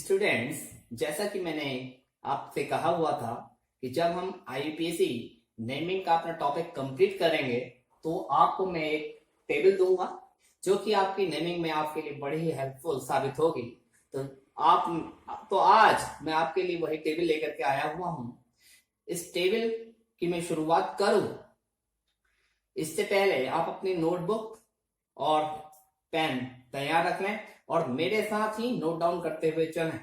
Students, जैसा कि मैंने आपसे कहा हुआ था कि जब हम आईयूपीएसी नेमिंग का अपना टॉपिक कंप्लीट करेंगे तो आपको मैं एक टेबल दूंगा जो कि आपकी नेमिंग में आपके लिए बड़ी ही हेल्पफुल साबित होगी। तो आज मैं आपके लिए वही टेबल लेकर के आया हुआ हूं। इस टेबल की मैं शुरुआत करूं इससे पहले आप अपनी नोटबुक और पेन तैयार रख लें और मेरे साथ ही नोट डाउन करते हुए चलें।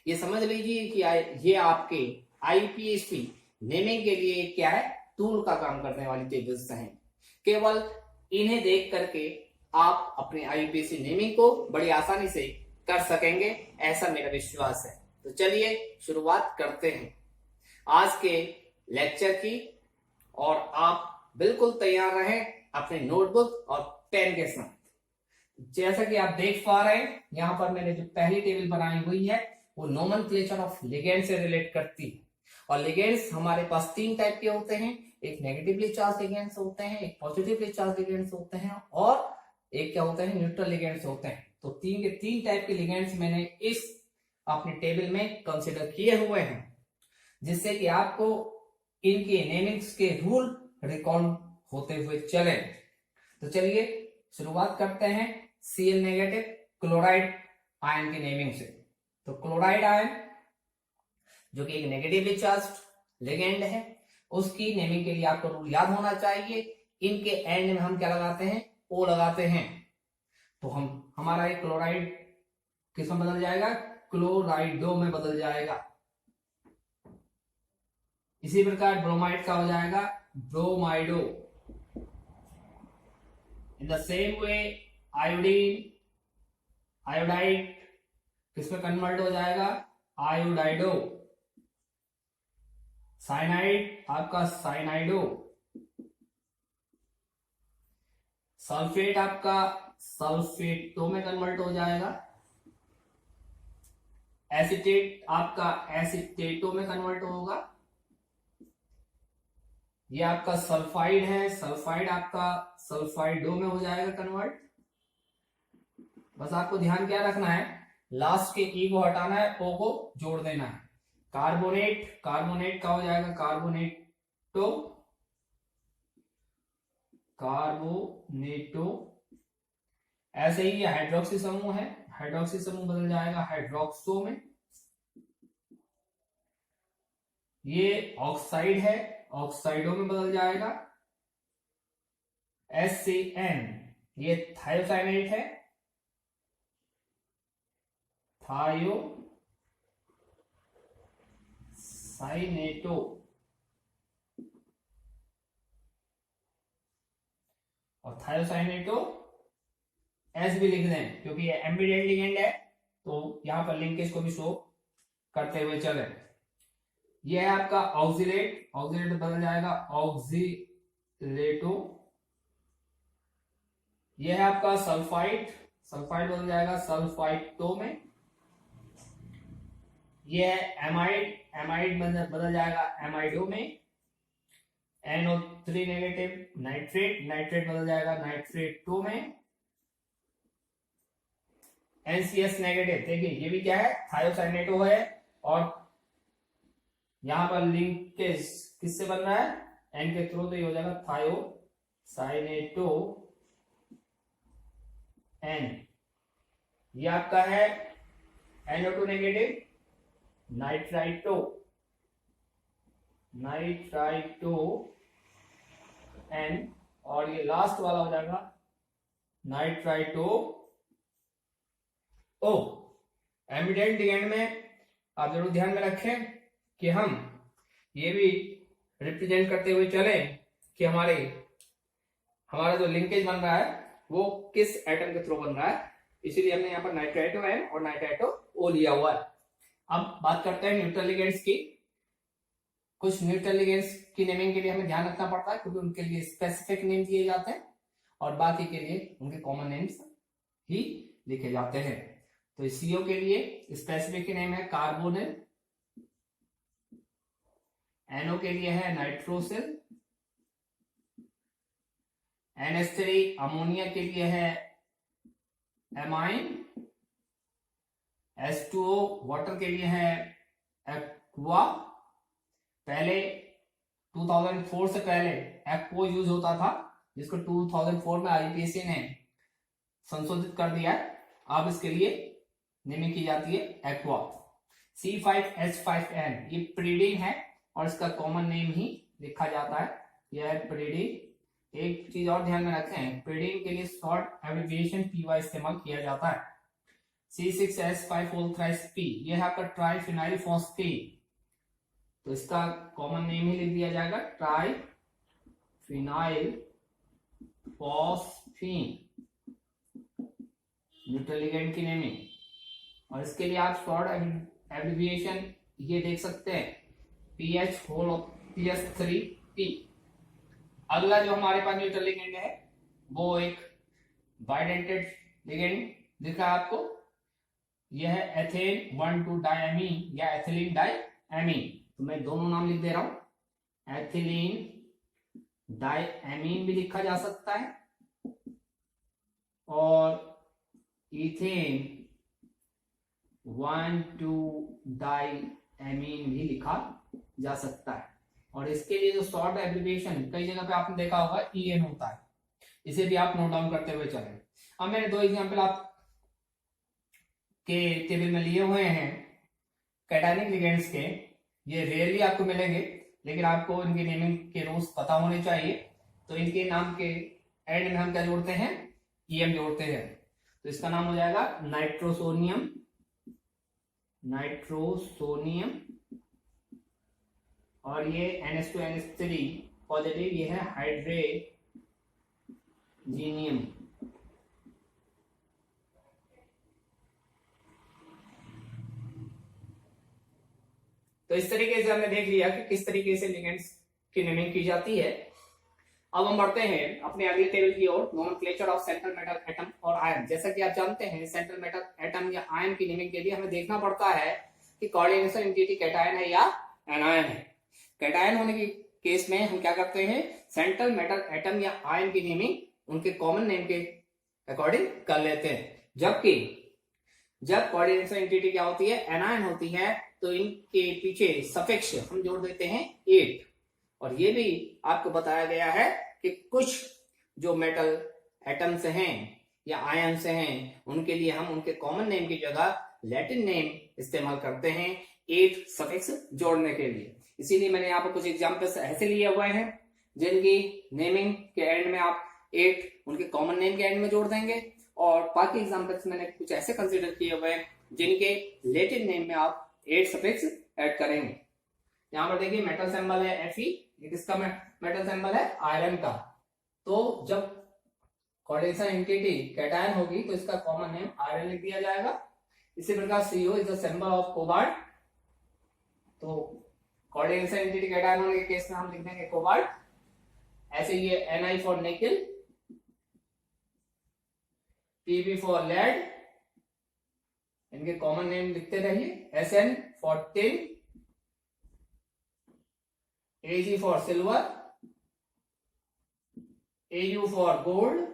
ये समझ लीजिए कि ये आपके आईपीएसी नेमिंग के लिए क्या है, टूल का काम करने वाली टेबल्स हैं। केवल इन्हें देख करके आप अपने आईपीएसी नेमिंग को बड़ी आसानी से कर सकेंगे, ऐसा मेरा विश्वास है। तो चलिए शुरुआत करते हैं आज के लेक्चर की, और आप बिल्कुल तैयार रहें अपने नोटबुक और पेन के साथ। जैसा कि आप देख पा रहे हैं, यहाँ पर मैंने जो पहली टेबल बनाई हुई है वो नोमेनक्लेचर ऑफ लिगेंड से रिलेट करती है। और लिगेंड्स हमारे पास तीन टाइप के होते हैं, एक नेगेटिवली चार्ज लिगेंड्स होते हैं, एक पॉजिटिवली चार्ज लिगेंड्स होते हैं, और एक क्या होता है, न्यूट्रल लिगेंड्स होते हैं। तो तीन के तीन टाइप के लिगेंड्स मैंने इस अपनी टेबल में कंसिडर किए हुए हैं, जिससे कि आपको इनके नेमिंग्स के रूल रिकॉल होते हुए चले। तो चलिए शुरुआत करते हैं Cl नेगेटिव क्लोराइड आयन की नेमिंग से। तो क्लोराइड आयन जो कि एक नेगेटिवली चार्ज्ड लिगेंड है, उसकी नेमिंग के लिए आपको रूल याद होना चाहिए। इनके एंड में हम क्या लगाते हैं, O लगाते हैं। तो हमारा एक क्लोराइड किस में बदल जाएगा, क्लोराइडो में बदल जाएगा। इसी प्रकार ब्रोमाइड का हो जाएगा bromido. In the same way iodide किसमें कन्वर्ट हो जाएगा, आयोडाइडो। साइनाइड आपका साइनाइडो। सल्फेट आपका सल्फेटो में कन्वर्ट हो जाएगा। एसिटेट आपका एसिटेटो में कन्वर्ट होगा। ये आपका सल्फाइड है, सल्फाइड आपका सल्फाइडो में हो जाएगा कन्वर्ट। बस आपको ध्यान क्या रखना है, लास्ट के ई को हटाना है, ओ को जोड़ देना है। कार्बोनेट, कार्बोनेट का हो जाएगा कार्बोनेटो, कार्बोनेटो। ऐसे ही ये हाइड्रोक्सी समूह है, हाइड्रोक्सी समूह बदल जाएगा हाइड्रोक्सो में। ये ऑक्साइड है, ऑक्साइडो में बदल जाएगा। SCN ये थायोसाइनेट है, थायोसाइनेटो। और थायोसाइनेटो एस भी लिख दें क्योंकि ये एम्बिडेंट लिगेंड है, तो यहां पर लिंकेज को भी शो करते हुए चले। ये है आपका ऑक्सिलेट, ऑक्सिलेट बदल जाएगा ऑक्सिलेटो। ये है आपका सल्फाइड, सल्फाइड बदल जाएगा सल्फाइटो में। ये है एमाइड, एमाइड बदल जाएगा एमाइडो में। NO3 नेगेटिव नाइट्रेट, नाइट्रेट बदल जाएगा नाइट्रेटो में। NCS नेगेटिव, देखिए ये भी क्या है, थायोसाइनेटो है। और यहां पर लिंकेज किससे बन रहा है, एन के थ्रू, तो ये हो जाएगा थायोसाइनेटो एन। ये आपका है NO2 negative nitrito, nitrito N. और ये लास्ट वाला हो जाएगा नाइट्राइटो ओ। एमिडेंट लिगेंड में आप जरूर ध्यान में रखें कि हम ये भी रिप्रेजेंट करते हुए चले कि हमारा जो लिंकेज बन रहा है वो किस एटम के थ्रू बन रहा है। इसीलिए हमने यहाँ पर नाइट्राइटो एन और नाइट्राइटो ओ लिया हुआ है। अब बात करते हैं न्यूट्रल लिगेंड्स की। कुछ न्यूट्रल लिगेंड्स की नेमिंग के लिए हमें ध्यान रखना पड़ता है क्योंकि उनके लिए स्पेसिफिक नेम दिए जाते हैं और बाकी के लिए उनके कॉमन नेम्स ही लिखे जाते हैं। तो CO के लिए स्पेसिफिक नेम है कार्बोनिल, NO के लिए है नाइट्रोसिल, NH3 अमोनिया के लिए है एमाइन, H2O वाटर के लिए है एक्वा। पहले 2004 से पहले एक्वा यूज होता था, जिसको 2004 में आईपीएसी ने संशोधित कर दिया है। अब इसके लिए नेमिंग की जाती है एक्वा। C5H5N ये प्रीडिन है और इसका कॉमन नेम ही लिखा जाता है, यह है प्रीडिन। एक चीज और ध्यान में रखें, प्रीडिन के लिए शॉर्ट एब्रिविएशन PY इस्तेमाल किया जाता है। C6H5O3P ये है आपका ट्राइफिनाइल फॉस्फेट, तो इसका कॉमन नेम ही लिख दिया जाएगा ट्राइफिनाइल फॉस्फीन, न्यूट्रल लिगेंड की नेमिंग। और इसके लिए आप शॉर्ट एब्रिविएशन ये देख सकते हैं PH3P। अगला जो हमारे पास न्यूट्रल लिगेंड है वो एक बाइडेंटेड लिगेंड दिख रहा है आपको, यह है एथेन 1,2 डायमीन या एथिलीन डायमीन। तो मैं दोनों नाम लिख दे रहा हूं, एथिलीन डायमीन भी लिखा जा सकता है और इथेन 1,2 डायमीन भी लिखा जा सकता है। और इसके लिए जो शॉर्ट एब्रिविएशन कई जगह पे आपने देखा होगा EN होता है, इसे भी आप नोट डाउन करते हुए चलें। अब मैंने दो एग्जांपल आप के टेबल में लिए हुए हैं कैटायनिक लिगेंड्स के, ये रेयरली आपको मिलेंगे लेकिन आपको इनके नेमिंग के रूल्स पता होने चाहिए। तो इनके नाम के एंड में हम क्या जोड़ते हैं, EM जोड़ते हैं। तो इसका नाम हो जाएगा नाइट्रोसोनियम, नाइट्रोसोनियम, और ये NH2NH3 पॉजिटिव, ये है हाइड्रोजीनियम। तो इस तरीके से हमने देख लिया कि किस तरीके से लिगेंड्स की नेमिंग की जाती है। अब हम बढ़ते हैं अपने अगले टेबल की ओर, nomenclature of central metal atom और आयन। जैसा कि आप जानते हैं सेंट्रल मेटल एटम या आयन की नेमिंग के लिए हमें देखना पड़ता है कि कोऑर्डिनेशन एंटिटी कैटायन है या एनायन है। कैटायन होने के केस में हम क्या करते हैं, सेंट्रल मेटल एटम या आयन की नेमिंग उनके कॉमन नेम के अकॉर्डिंग कर लेते हैं। जबकि जब कोऑर्डिनेशन एंटिटी क्या होती है, एनायन होती है, तो इनके पीछे सफिक्स हम जोड़ देते हैं 8। और ये भी आपको बताया गया है कि कुछ जो मेटल एटम्स हैं या आयन्स हैं उनके लिए हम उनके कॉमन नेम की जगह लैटिन नेम इस्तेमाल करते हैं 8 सफिक्स जोड़ने के लिए। इसीलिए मैंने यहाँ पर कुछ एग्जाम्पल्स ऐसे लिए हुए हैं जिनकी नेमिंग के एंड में आप 8 उनके कॉमन नेम के एंड में जोड़ देंगे, और बाकी एग्जाम्पल्स मैंने कुछ ऐसे कंसिडर किए हुए हैं जिनके लैटिन नेम में आप 8 सफिक्स ऐड करेंगे। यहाँ पर देखिए मेटल सिंबल है Fe, ये किसका मेटल सिंबल है, आयरन का। तो जब कोऑर्डिनेशन एंटिटी कैटायन होगी तो इसका कॉमन नेम आयरन लिख दिया जाएगा। इसी प्रकार CO is the symbol of cobalt, तो कोऑर्डिनेशन एंटिटी कैटायन होने के केस में हम लिख देंगे कोबाल्ट। ऐसे ये Ni फॉर निकल, Pb फॉर लेड, इनके कॉमन नेम लिखते रहिए। Sn for tin, Ag for silver, Au for gold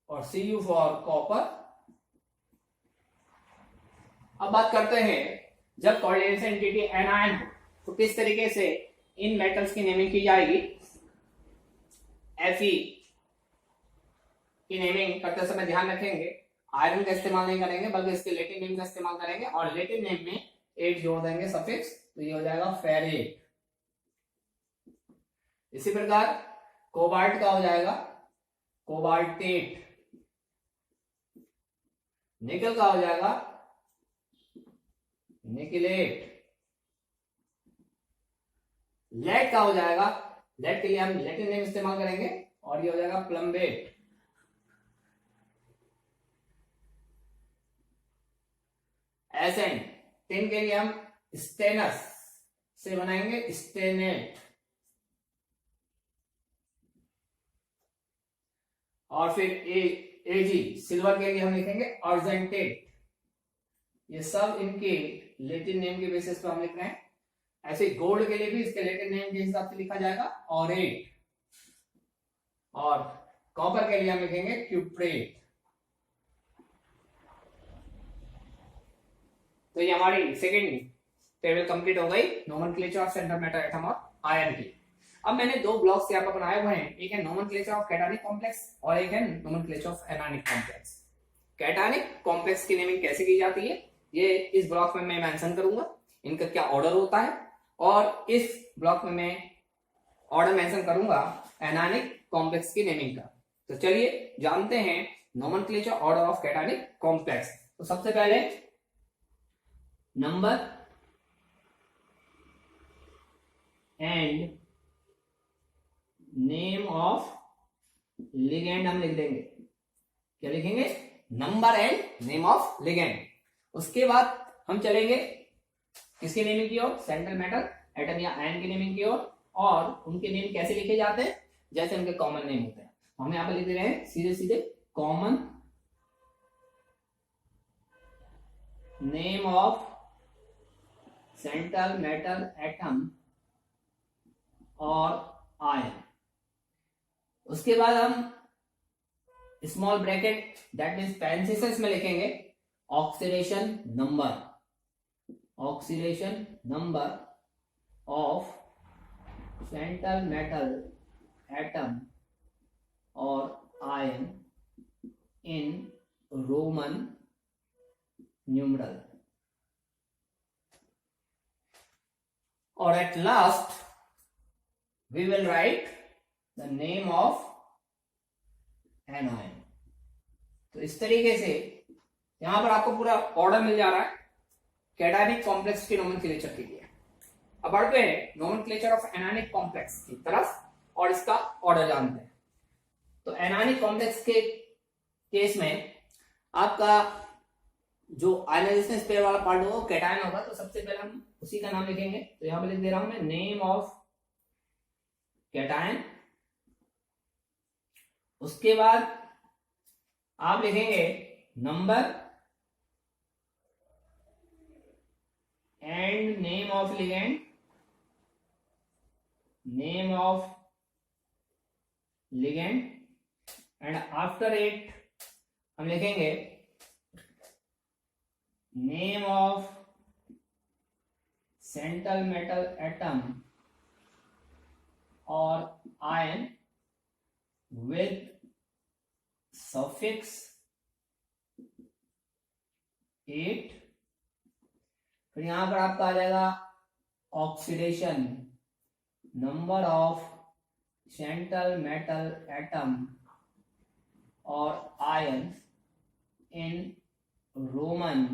और Cu फॉर कॉपर। अब बात करते हैं जब कोऑर्डिनेशन एंटिटी एनायन हो तो किस तरीके से इन मेटल्स की नेमिंग की जाएगी। Fe की नेमिंग करते समय ध्यान रखेंगे आयरन का इस्तेमाल नहीं करेंगे बल्कि इसके लैटिन नेम का इस्तेमाल करेंगे और लैटिन नेम में 8 जोड़ देंगे सफिक्स, तो ये हो जाएगा फेरेट। इसी प्रकार कोबाल्ट का हो जाएगा कोबाल्टेट, निकल का हो जाएगा निकलेट, लेड का हो जाएगा, लेड के लिए हम लैटिन नेम इस्तेमाल करेंगे और ये हो जाएगा प्लम्बेट। एसएन, टिन के लिए हम स्टेनस से बनाएंगे स्टेनेट, और फिर एजी सिल्वर के लिए हम लिखेंगे अर्जेंटेट। ये सब इनके लैटिन नेम के बेसिस पर हम लिख रहे हैं। ऐसे गोल्ड के लिए भी इसके लैटिन नेम के हिसाब से लिखा जाएगा ऑरेट, और कॉपर के लिए हम लिखेंगे क्यूप्रेट। तो ये हमारी सेकेंड टेबल कंप्लीट हो गई nomenclature of central matter atom और आयन की। अब मैंने दो ब्लॉक्स यहाँ पर बनाए हुए हैं, एक है नोमेनक्लेचर ऑफ कैटायनिक कॉम्प्लेक्स और एक है nomenclature of anionic complex. Cationic complex की नेमिंग कैसे की जाती है ये इस ब्लॉक में मैं मेंशन करूंगा, इनका क्या ऑर्डर होता है, और इस ब्लॉक में मैं ऑर्डर मेंशन करूंगा एनायनिक कॉम्प्लेक्स की नेमिंग का। तो चलिए जानते हैं nomenclature order of cationic complex. तो सबसे पहले number and name of ligand हम लिख देंगे। क्या लिखेंगे? Number and name of ligand. उसके बाद हम चलेंगे किसकी नेमिंग की ओर? सेंट्रल मैटर एटम या आयन की नेमिंग की ओर। और उनके नेम कैसे लिखे जाते हैं? जैसे उनके कॉमन नेम होते हैं। हम यहां पर लिख रहे हैं सीधे सीधे common name of central matter atom और आयन। उसके बाद हम small bracket that means parenthesis में लिखेंगे oxidation number of central metal atom और आयन इन रोमन न्यूमरल। और at last we will write the name of an ion। तो इस तरीके से यहां पर आपको पूरा ऑर्डर मिल जा रहा है कैटायनिक कॉम्प्लेक्स के नोमेनक्लेचर के लिए। अब बढ़ते हैं नोमेनक्लेचर ऑफ एनायनिक कॉम्प्लेक्स की तरफ और इसका ऑर्डर जानते हैं। तो एनायनिक कॉम्प्लेक्स के केस में आपका जो आयनाइजेशन स्पेयर वाला पार्ट होगा वो कैटायन होगा। तो सबसे पहले हम उसी का नाम लिखेंगे। तो यहां पर लिख दे रहा हूं मैं नेम ऑफ कैटायन। उसके बाद आप लिखेंगे number and name of ligand, and after it हम लिखेंगे name of central metal atom और आयन with suffix 8। फिर यहां पर आपका आ जाएगा oxidation number of central metal atom और आयन इन रोमन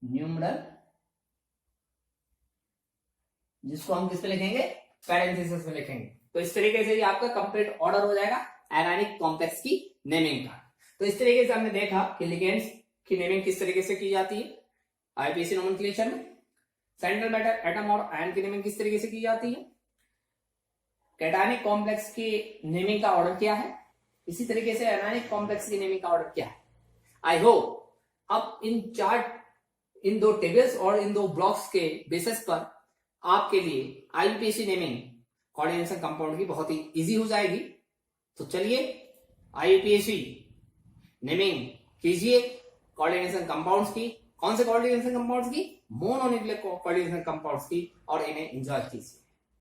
न्यूमरल, जिसको हम किस पे लिखेंगे? पैरेंथेसिस में लिखेंगे। तो इस तरीके से ये आपका कंप्लीट ऑर्डर हो जाएगा एनायनिक कॉम्प्लेक्स की नेमिंग का। तो इस तरीके से हमने देखा कि लिगेंड्स की नेमिंग किस तरीके से की जाती है आईपीसी नोमेनक्लेचर में, सेंट्रल मैटर एटम और आयन की नेमिंग किस तरीके से की जाती है, कैटायनिक कॉम्प्लेक्स की नेमिंग का ऑर्डर क्या है, इसी तरीके से एनायनिक कॉम्प्लेक्स की नेमिंग का ऑर्डर क्या है। आई होप अब इन दो टेबल्स और इन दो ब्लॉक्स के बेसिस पर आपके लिए आईपीसी नेमिंग कोऑर्डिनेशन कंपाउंड की बहुत ही इजी हो जाएगी। तो चलिए आईपीसी नेमिंग कीजिए कोऑर्डिनेशन कंपाउंड्स की। कौन से कोऑर्डिनेशन कंपाउंड्स की? मोनोन्यूक्लिक कोऑर्डिनेशन कंपाउंड्स की, और इन्हें एंजॉय कीजिए।